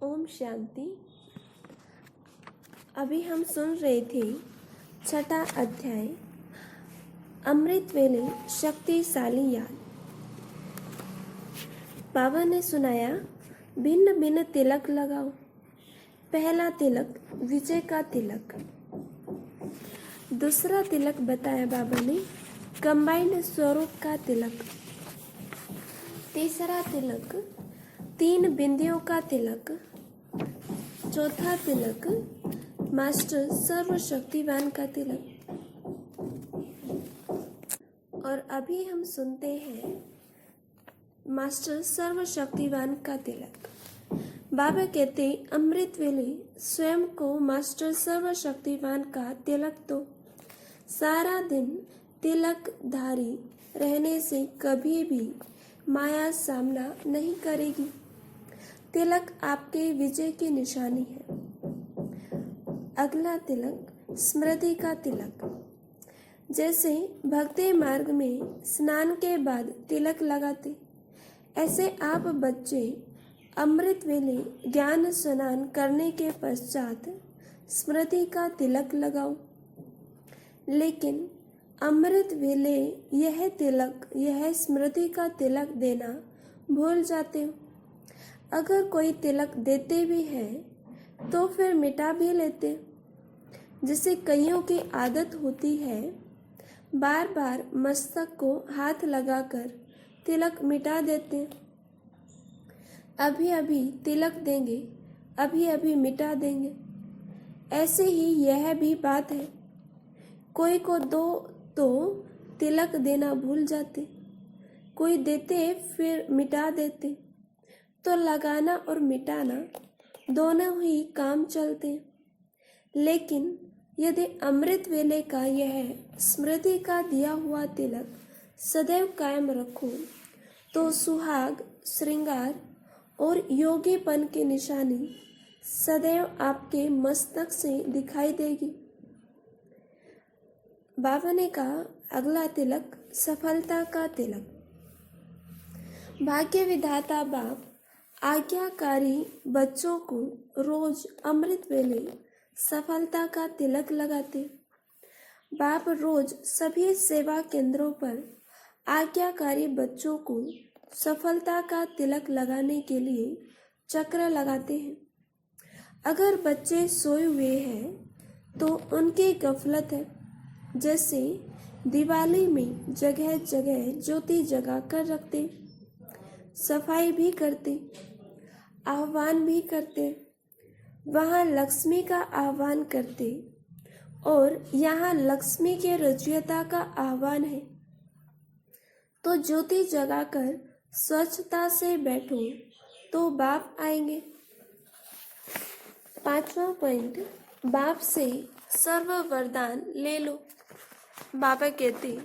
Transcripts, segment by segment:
ओम शांति। अभी हम सुन रहे थे छठा अध्याय अमृत वेले शक्तिशाली याद। बाबा ने सुनाया, भिन्न भिन्न तिलक लगाओ। पहला तिलक विजय का तिलक। दूसरा तिलक बताया बाबा ने कंबाइंड स्वरूप का तिलक। तीसरा तिलक 3 बिंदियों का तिलक। चौथा तिलक मास्टर सर्वशक्तिवान का तिलक। और अभी हम सुनते हैं मास्टर सर्वशक्तिवान का तिलक। बाबा कहते अमृत वेले स्वयं को मास्टर सर्वशक्तिवान का तिलक दो। सारा दिन तिलकधारी रहने से कभी भी माया सामना नहीं करेगी। तिलक आपके विजय की निशानी है। अगला तिलक स्मृति का तिलक। जैसे भक्ति मार्ग में स्नान के बाद तिलक लगाते, ऐसे आप बच्चे अमृत वेले ज्ञान स्नान करने के पश्चात स्मृति का तिलक लगाओ। लेकिन अमृत वेले यह तिलक, यह स्मृति का तिलक देना भूल जाते हो। अगर कोई तिलक देते भी हैं तो फिर मिटा भी लेते। जिसे कईयों की आदत होती है बार बार मस्तक को हाथ लगाकर तिलक मिटा देते। अभी अभी तिलक देंगे, अभी अभी मिटा देंगे। ऐसे ही यह भी बात है। कोई को दो तो तिलक देना भूल जाते, कोई देते फिर मिटा देते। तो लगाना और मिटाना दोनों ही काम चलते। लेकिन यदि अमृत वेले का यह स्मृति का दिया हुआ तिलक सदैव कायम रखो तो सुहाग, श्रृंगार और योगीपन की निशानी सदैव आपके मस्तक से दिखाई देगी। बाबा ने कहा अगला तिलक सफलता का तिलक। भाग्य विधाता बाप आज्ञाकारी बच्चों को रोज अमृत वेले सफलता का तिलक लगाते। बाप रोज सभी सेवा केंद्रों पर आज्ञाकारी बच्चों को सफलता का तिलक लगाने के लिए चक्र लगाते हैं। अगर बच्चे सोए हुए हैं तो उनकी गफलत है। जैसे दिवाली में जगह जगह ज्योति जगा कर रखते, सफाई भी करते, आह्वान भी करते, वहाँ लक्ष्मी का आह्वान करते और यहाँ लक्ष्मी के रचयिता का आह्वान है। तो ज्योति जगाकर स्वच्छता से बैठो तो बाप आएंगे। 5वां पॉइंट, बाप से सर्व वरदान ले लो। बाबा कहते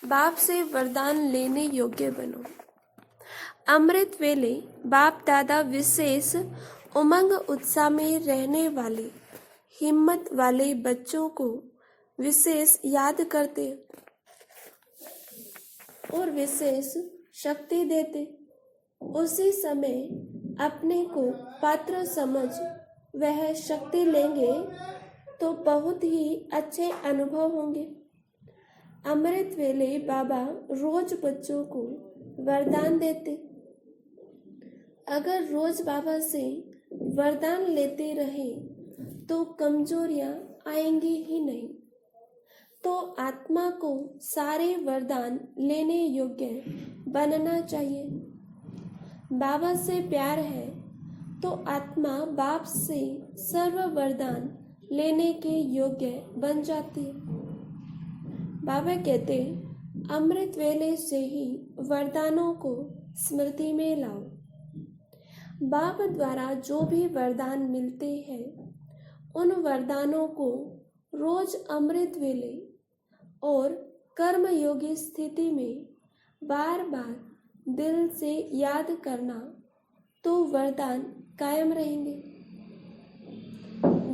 बाप से वरदान लेने योग्य बनो। अमृत वेले बाप दादा विशेष उमंग उत्साह में रहने वाले हिम्मत वाले बच्चों को विशेष याद करते और विशेष शक्ति देते। उसी समय अपने को पात्र समझ वह शक्ति लेंगे तो बहुत ही अच्छे अनुभव होंगे। अमृत वेले बाबा रोज बच्चों को वरदान देते। अगर रोज बाबा से वरदान लेते रहे तो कमजोरियां आएंगी ही नहीं। तो आत्मा को सारे वरदान लेने योग्य बनना चाहिए। बाबा से प्यार है तो आत्मा बाप से सर्व वरदान लेने के योग्य बन जाती है। बाबा कहते अमृत वेले से ही वरदानों को स्मृति में लाओ। बाप द्वारा जो भी वरदान मिलते हैं उन वरदानों को रोज अमृत वेले और कर्म योगी स्थिति में बार बार दिल से याद करना तो वरदान कायम रहेंगे।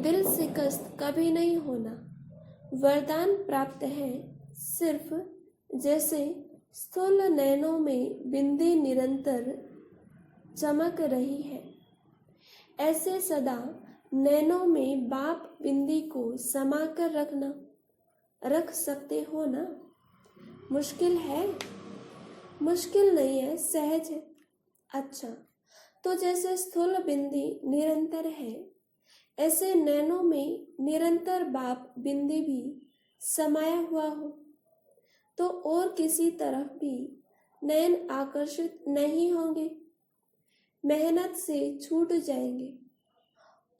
दिल से कष्ट कभी नहीं होना। वरदान प्राप्त है सिर्फ जैसे स्थूल नयनों में बिंदी निरंतर चमक रही है, ऐसे सदा नैनों में बाप बिंदी को समा कर रख सकते हो ना? मुश्किल है? मुश्किल नहीं है, सहज है। अच्छा, तो जैसे स्थूल बिंदी निरंतर है, ऐसे नैनों में निरंतर बाप बिंदी भी समाया हुआ हो तो और किसी तरफ भी नयन आकर्षित नहीं होंगे, मेहनत से छूट जाएंगे,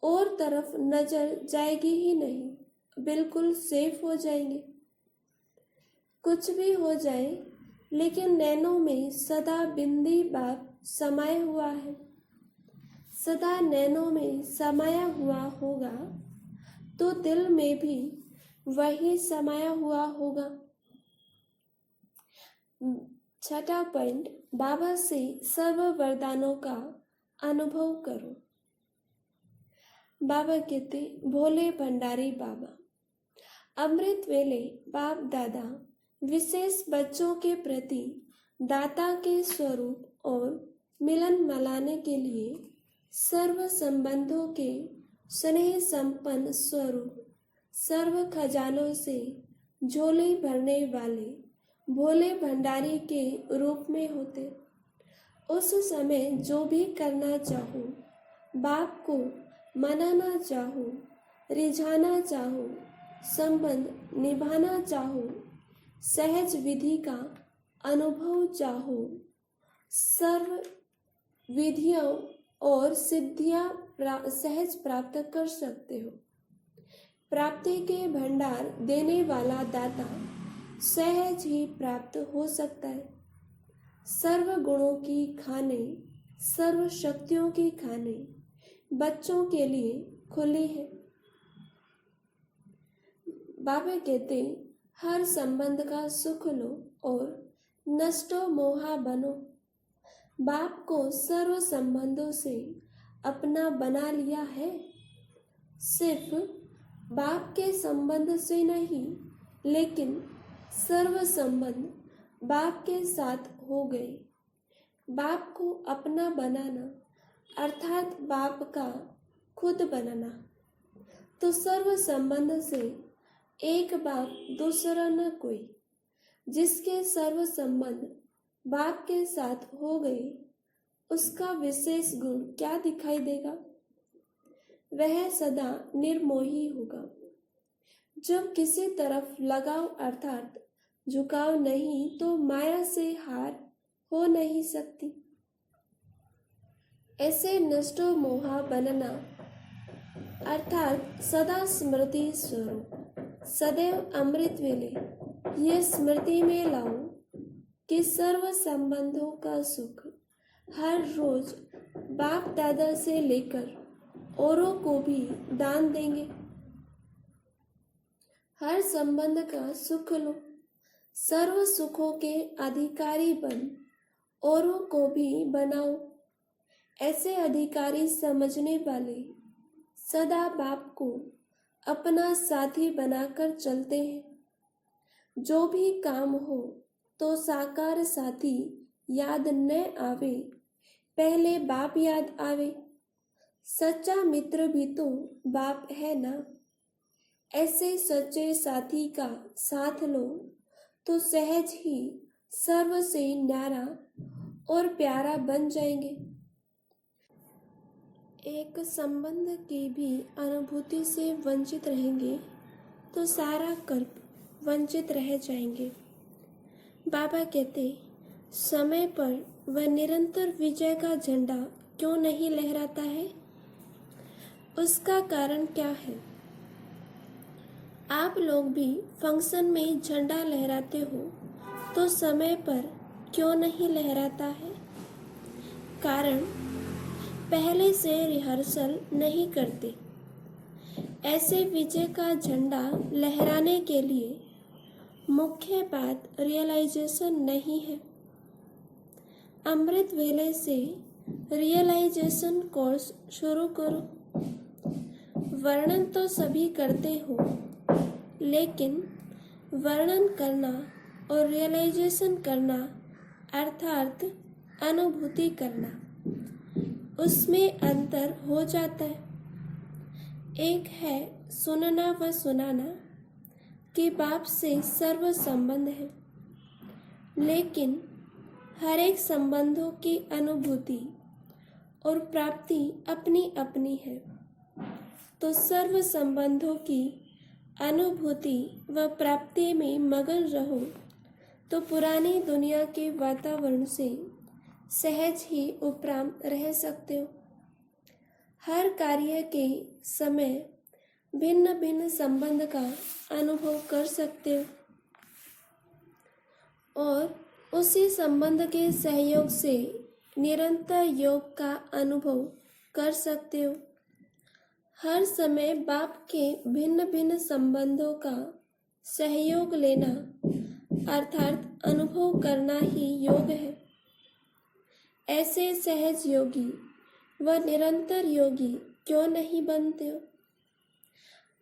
और तरफ नजर जाएगी ही नहीं, बिल्कुल सेफ हो जाएंगे। कुछ भी हो जाए, लेकिन नैनों में सदा बिंदी बाप समाया हुआ है। सदा नैनों में समाया हुआ होगा तो दिल में भी वही समाया हुआ होगा। छठा पॉइंट, बाबा से सर्व वरदानों का अनुभव करो। बाबा कहते, भोले भंडारी बाबा। अमृत वेले बाप दादा विशेष बच्चों के प्रति दाता के स्वरूप और मिलन मलाने के लिए सर्व संबंधों के स्नेह संपन्न स्वरूप सर्व खजानों से झोले भरने वाले भोले भंडारी के रूप में होते। उस समय जो भी करना चाहो, बाप को मनाना चाहो, रिझाना चाहो, संबंध निभाना चाहो, सहज विधि का अनुभव चाहो, सर्व विधियों और सिद्धियां सहज प्राप्त कर सकते हो। प्राप्ति के भंडार देने वाला दाता सहज ही प्राप्त हो सकता है। सर्व गुणों की खाने, सर्व शक्तियों की खाने बच्चों के लिए खुली है। बाबा कहते, हर संबंध का सुख लो और नष्टो मोहा बनो। बाप को सर्व संबंधों से अपना बना लिया है। सिर्फ बाप के संबंध से नहीं, लेकिन सर्व संबंध बाप के साथ हो गए। बाप को अपना बनाना अर्थात बाप का खुद बनना। तो सर्व संबंध से एक बाप दूसरा न कोई। जिसके सर्व संबंध बाप के साथ हो गए, उसका विशेष गुण क्या दिखाई देगा? वह सदा निर्मोही होगा। जब किसी तरफ लगाव अर्थात झुकाव नहीं, तो माया से हार हो नहीं सकती। ऐसे नष्टो मोहा बनना अर्थात सदा स्मृति स्वरूप सदैव अमृत वेले ये स्मृति में लाओ कि सर्व संबंधों का सुख हर रोज बाप दादा से लेकर औरों को भी दान देंगे। हर संबंध का सुख लो, सर्व सुखों के अधिकारी बन औरों को भी बनाओ। ऐसे अधिकारी समझने वाले सदा बाप को अपना साथी बनाकर चलते हैं। जो भी काम हो तो साकार साथी याद न आवे, पहले बाप याद आवे। सच्चा मित्र भी तो बाप है ना। ऐसे सच्चे साथी का साथ लो तो सहज ही सर्व से न्यारा और प्यारा बन जाएंगे। एक संबंध की भी अनुभूति से वंचित रहेंगे तो सारा कल्प वंचित रह जाएंगे। बाबा कहते, समय पर वह निरंतर विजय का झंडा क्यों नहीं लहराता है? उसका कारण क्या है? आप लोग भी फंक्शन में झंडा लहराते हो तो समय पर क्यों नहीं लहराता है? कारण पहले से रिहर्सल नहीं करते। ऐसे विजय का झंडा लहराने के लिए मुख्य बात रियलाइजेशन नहीं है। अमृत वेले से रियलाइजेशन कोर्स शुरू करो। वर्णन तो सभी करते हो, लेकिन वर्णन करना और रियलाइजेशन करना अर्थात अनुभूति करना, उसमें अंतर हो जाता है। एक है सुनना व सुनाना कि बाप से सर्व संबंध है, लेकिन हर एक संबंधों की अनुभूति और प्राप्ति अपनी अपनी है। तो सर्व संबंधों की अनुभूति व प्राप्ति में मगन रहो तो पुरानी दुनिया के वातावरण से सहज ही उपराम रह सकते हो। हर कार्य के समय भिन्न भिन्न संबंध का अनुभव कर सकते हो और उसी संबंध के सहयोग से निरंतर योग का अनुभव कर सकते हो। हर समय बाप के भिन्न भिन्न संबंधों का सहयोग लेना अर्थात अनुभव करना ही योग है। ऐसे सहज योगी व निरंतर योगी क्यों नहीं बनते हो?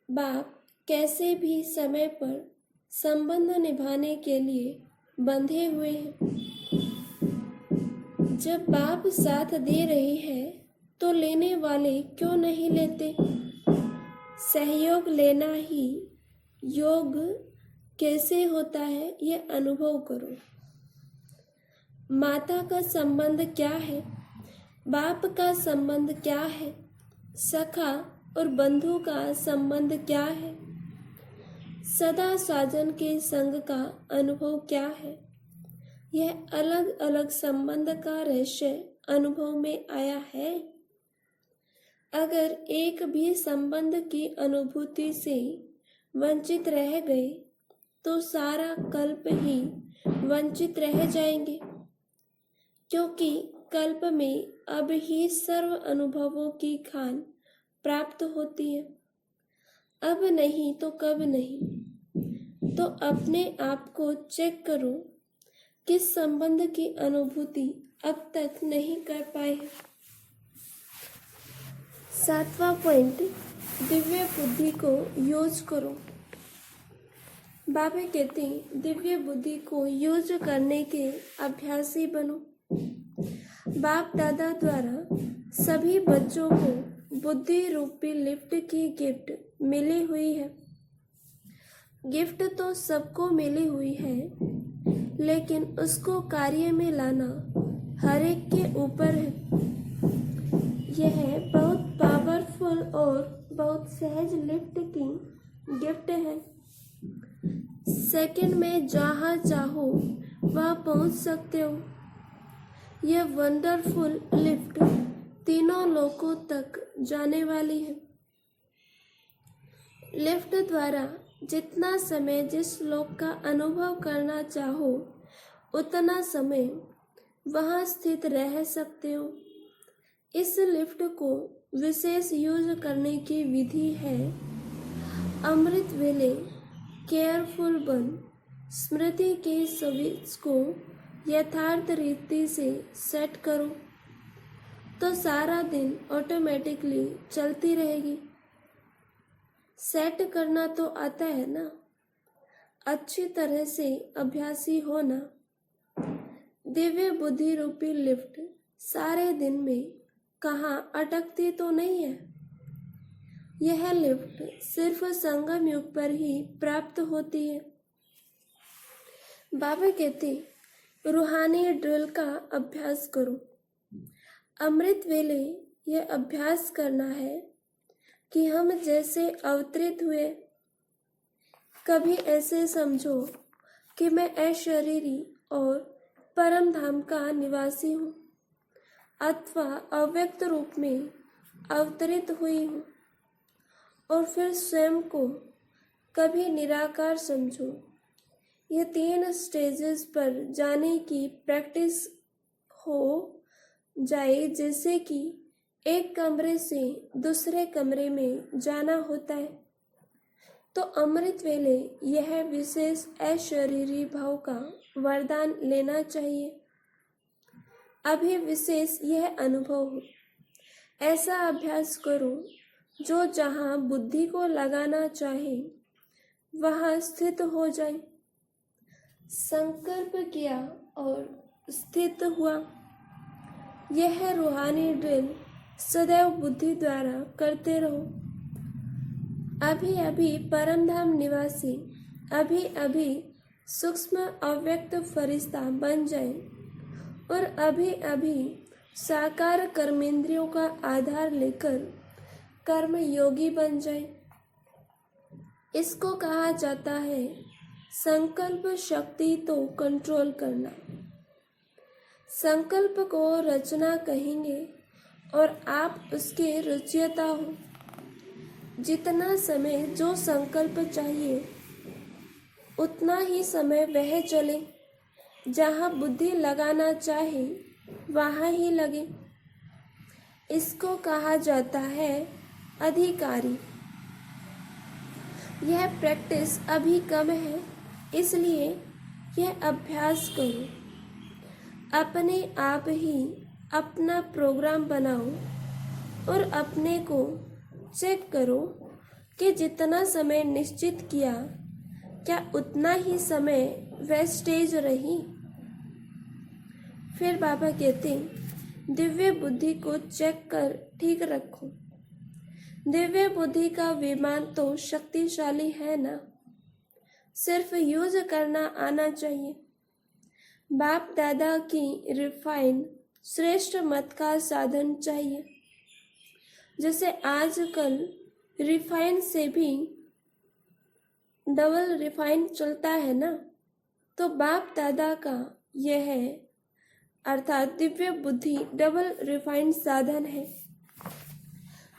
बाप कैसे भी समय पर संबंध निभाने के लिए बंधे हुए हैं। जब बाप साथ दे रहे हैं तो लेने वाले क्यों नहीं लेते? सहयोग लेना ही योग कैसे होता है ये अनुभव करो। माता का संबंध क्या है? बाप का संबंध क्या है? सखा और बंधु का संबंध क्या है? सदा साजन के संग का अनुभव क्या है? यह अलग अलग संबंध का रहस्य अनुभव में आया है। अगर एक भी संबंध की अनुभूति से वंचित रह गए तो सारा कल्प ही वंचित रह जाएंगे, क्योंकि कल्प में अब ही सर्व अनुभवों की खान प्राप्त होती है। अब नहीं तो कब नहीं। तो अपने आप को चेक करो किस संबंध की अनुभूति अब तक नहीं कर पाए। 7वां पॉइंट, दिव्य बुद्धि को यूज करो। बाबा कहते हैं दिव्य बुद्धि को यूज करने के अभ्यासी बनो। बाप दादा द्वारा सभी बच्चों को बुद्धि रूपी लिफ्ट की गिफ्ट मिली हुई है। गिफ्ट तो सबको मिली हुई है, लेकिन उसको कार्य में लाना हर एक के ऊपर है। यह बहुत पावरफुल और बहुत सहज लिफ्ट की गिफ्ट है। सेकंड में जहाँ चाहो वहाँ पहुँच सकते हो। यह वंडरफुल लिफ्ट तीनों लोकों तक जाने वाली है। लिफ्ट द्वारा जितना समय जिस लोक का अनुभव करना चाहो उतना समय वहाँ स्थित रह सकते हो। इस लिफ्ट को विशेष यूज करने की विधि है अमृत वेले केयरफुल बन स्मृति के स्विच को यथार्थ रीति से सेट करो तो सारा दिन ऑटोमेटिकली चलती रहेगी। सेट करना तो आता है ना, अच्छी तरह से अभ्यासी होना। दिव्य बुद्धि रूपी लिफ्ट सारे दिन में कहाँ अटकती तो नहीं है। यह लिफ्ट सिर्फ संगम युग पर ही प्राप्त होती है। बाबा कहते रूहानी ड्रिल का अभ्यास करो। अमृत वेले यह अभ्यास करना है कि हम जैसे अवतरित हुए, कभी ऐसे समझो कि मैं अशरीरी और परम धाम का निवासी हूँ अथवा अव्यक्त रूप में अवतरित हुई हूँ, और फिर स्वयं को कभी निराकार समझो। ये 3 स्टेजेस पर जाने की प्रैक्टिस हो जाए, जैसे कि एक कमरे से दूसरे कमरे में जाना होता है। तो अमृत वेले यह विशेष अशरीरी भाव का वरदान लेना चाहिए। अभी विशेष यह अनुभव हो। ऐसा अभ्यास करो जो जहाँ बुद्धि को लगाना चाहे वहाँ स्थित हो जाए। संकल्प किया और स्थित हुआ। यह रूहानी ड्रिल सदैव बुद्धि द्वारा करते रहो। अभी अभी परमधाम निवासी अभी अभी सूक्ष्म अव्यक्त फरिश्ता बन जाए और अभी अभी साकार कर्मेंद्रियों का आधार लेकर कर्म योगी बन जाए। इसको कहा जाता है संकल्प शक्ति तो कंट्रोल करना। संकल्प को रचना कहेंगे और आप उसके रचयिता हो। जितना समय जो संकल्प चाहिए उतना ही समय वह चले, जहाँ बुद्धि लगाना चाहे वहाँ ही लगे। इसको कहा जाता है अधिकारी। यह प्रैक्टिस अभी कम है, इसलिए यह अभ्यास करो। अपने आप ही अपना प्रोग्राम बनाओ और अपने को चेक करो कि जितना समय निश्चित किया क्या उतना ही समय वेस्टेज रही। फिर बाबा कहते दिव्य बुद्धि को चेक कर ठीक रखो। दिव्य बुद्धि का विमान तो शक्तिशाली है ना, सिर्फ यूज करना आना चाहिए। बाप दादा की रिफाइन श्रेष्ठ मत का साधन चाहिए। जैसे आजकल रिफाइन से भी डबल रिफाइन चलता है ना, तो बाप दादा का यह है अर्थात दिव्य बुद्धि डबल रिफाइन साधन है।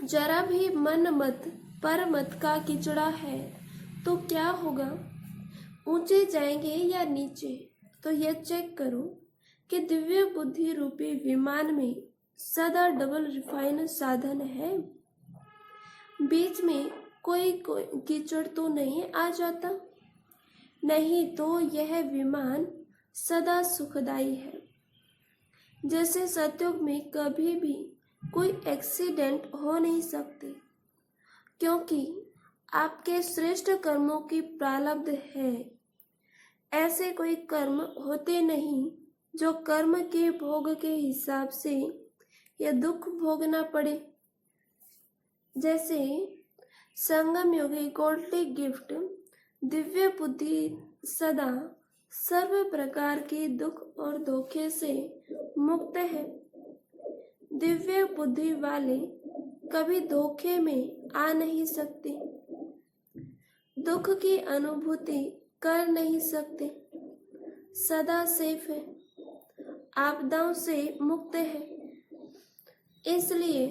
जरा भी मन मत पर मत का किचड़ा है तो क्या होगा, ऊंचे जाएंगे या नीचे। तो यह चेक करो कि दिव्य बुद्धि रूपी विमान में सदा डबल रिफाइन साधन है। बीच में कोई कीचड़ तो नहीं आ जाता, नहीं तो यह विमान सदा सुखदाई है। जैसे सतयुग में कभी भी कोई एक्सीडेंट हो नहीं सकते, क्योंकि आपके श्रेष्ठ कर्मों की प्रारब्ध है। ऐसे कोई कर्म होते नहीं जो कर्म के भोग के हिसाब से यह दुख भोगना पड़े। जैसे संगम योगी गोल्डी गिफ्ट दिव्य बुद्धि सदा सर्व प्रकार के दुख और धोखे से मुक्त है। दिव्य बुद्धि वाले कभी धोखे में आ नहीं सकते, दुख की अनुभूति कर नहीं सकते, सदा सेफ है, आपदाओं से मुक्त है। इसलिए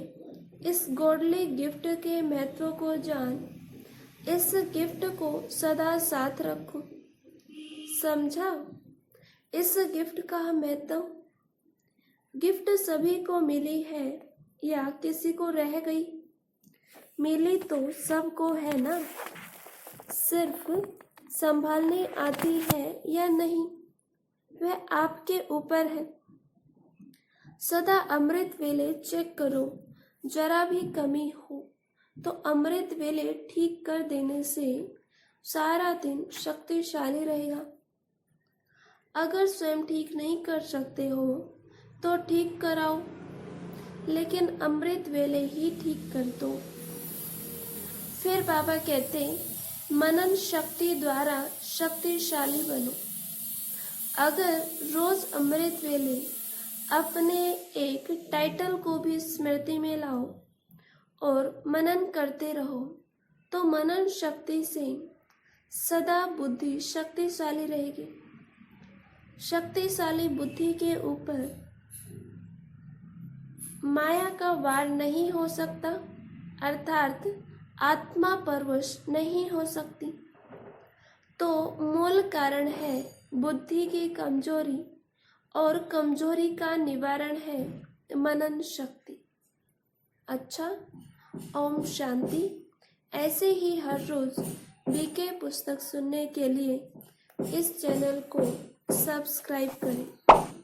इस गॉडली गिफ्ट के महत्व को जान, इस गिफ्ट को सदा साथ रखो। समझा इस गिफ्ट का महत्व? गिफ्ट सभी को मिली है या किसी को रह गई? मिली तो सबको है ना, सिर्फ संभालने आती है या नहीं वह आपके ऊपर है। सदा अमृत वेले चेक करो, जरा भी कमी हो तो अमृत वेले ठीक कर देने से सारा दिन शक्तिशाली रहेगा। अगर स्वयं ठीक नहीं कर सकते हो तो ठीक कराओ, लेकिन अमृत वेले ही ठीक कर दो। फिर बाबा कहते मनन शक्ति द्वारा शक्तिशाली बनो। अगर रोज अमृत वेले अपने एक टाइटल को भी स्मृति में लाओ और मनन करते रहो तो मनन शक्ति से सदा बुद्धि शक्तिशाली रहेगी। शक्तिशाली बुद्धि के ऊपर माया का वार नहीं हो सकता, अर्थात आत्मा परवश नहीं हो सकती। तो मूल कारण है बुद्धि की कमजोरी, और कमजोरी का निवारण है मनन शक्ति। अच्छा, ओम शांति। ऐसे ही हर रोज बीके पुस्तक सुनने के लिए इस चैनल को सब्सक्राइब करें।